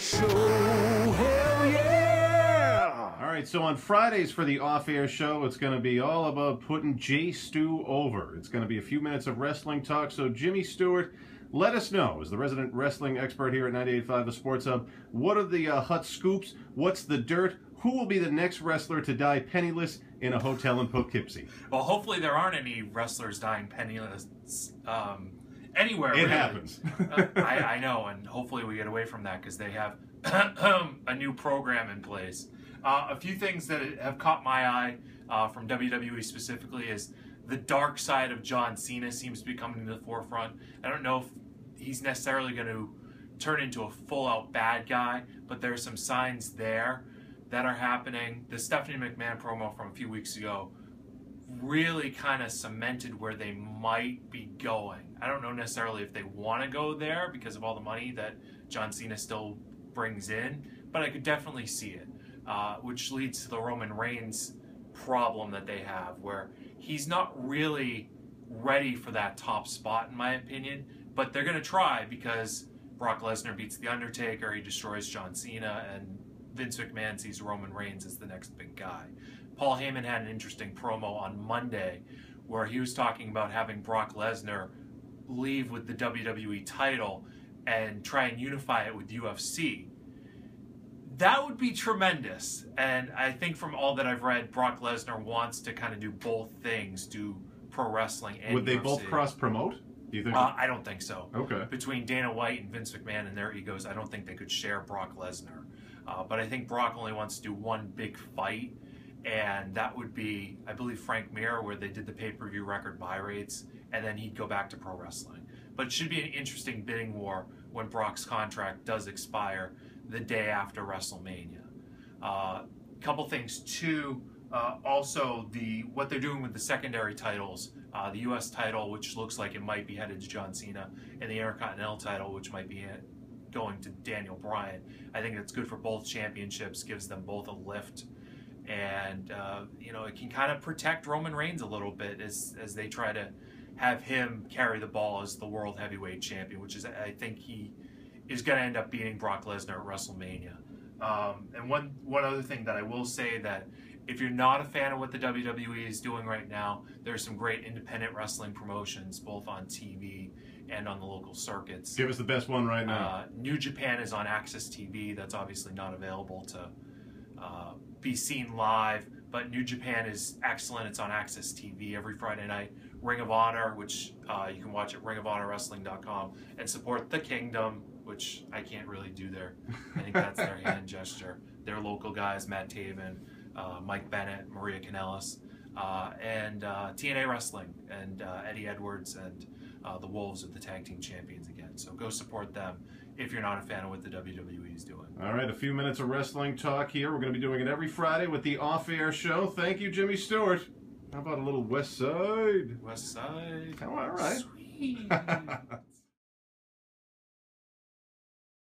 show. Hell yeah! All right, so on Fridays for the off-air show, it's going to be all about putting Stu over. It's going to be a few minutes of wrestling talk. So Jimmy Stewart, let us know, as the resident wrestling expert here at 98.5 The Sports Hub, what are the hot scoops? What's the dirt? Who will be the next wrestler to die penniless in a hotel in Poughkeepsie? Well, hopefully there aren't any wrestlers dying penniless anywhere. It really. happens. I know, and hopefully we get away from that because they have a new program in place. A few things that have caught my eye from WWE specifically is the dark side of John Cena seems to be coming to the forefront. I don't know if he's necessarily going to turn into a full-out bad guy, but there are some signs there that are happening. The Stephanie McMahon promo from a few weeks ago really kind of cemented where they might be going. I don't know necessarily if they want to go there because of all the money that John Cena still brings in, but I could definitely see it, which leads to the Roman Reigns problem that they have, where he's not really ready for that top spot, in my opinion, but they're going to try because Brock Lesnar beats The Undertaker, he destroys John Cena, and Vince McMahon sees Roman Reigns as the next big guy. Paul Heyman had an interesting promo on Monday where he was talking about having Brock Lesnar leave with the WWE title and try and unify it with UFC. That would be tremendous. And I think from all that I've read, Brock Lesnar wants to kind of do both things, do pro wrestling and Would they UFC. both cross-promote? Do you think? I don't think so. Okay. Between Dana White and Vince McMahon and their egos, I don't think they could share Brock Lesnar. But I think Brock only wants to do one big fight, and that would be, I believe, Frank Mir, where they did the pay-per-view record buy rates, and then he'd go back to pro wrestling. But it should be an interesting bidding war when Brock's contract does expire the day after WrestleMania. Couple things too. Also, what they're doing with the secondary titles, the U.S. title, which looks like it might be headed to John Cena, and the Intercontinental title, which might be going to Daniel Bryan. I think it's good for both championships, gives them both a lift, and it can kind of protect Roman Reigns a little bit as they try to have him carry the ball as the World Heavyweight Champion, which is, I think he is going to end up beating Brock Lesnar at WrestleMania. And one other thing that I will say, that if you're not a fan of what the WWE is doing right now, there's some great independent wrestling promotions, both on TV and on the local circuits. Give us the best one right now. New Japan is on Access TV. That's obviously not available to be seen live, but New Japan is excellent. It's on Access TV every Friday night. Ring of Honor, which you can watch at ringofhonorwrestling.com, and support the Kingdom, which I can't really do there. I think that's their hand gesture. They're local guys, Matt Taven, Mike Bennett, Maria Kanellis, and TNA Wrestling, and Eddie Edwards, and the Wolves of the Tag Team Champions again. So go support them if you're not a fan of what the WWE is doing. All right, a few minutes of wrestling talk here. We're going to be doing it every Friday with the off-air show. Thank you, Jimmy Stewart. How about a little West Side? West Side. Oh, all right. Sweet.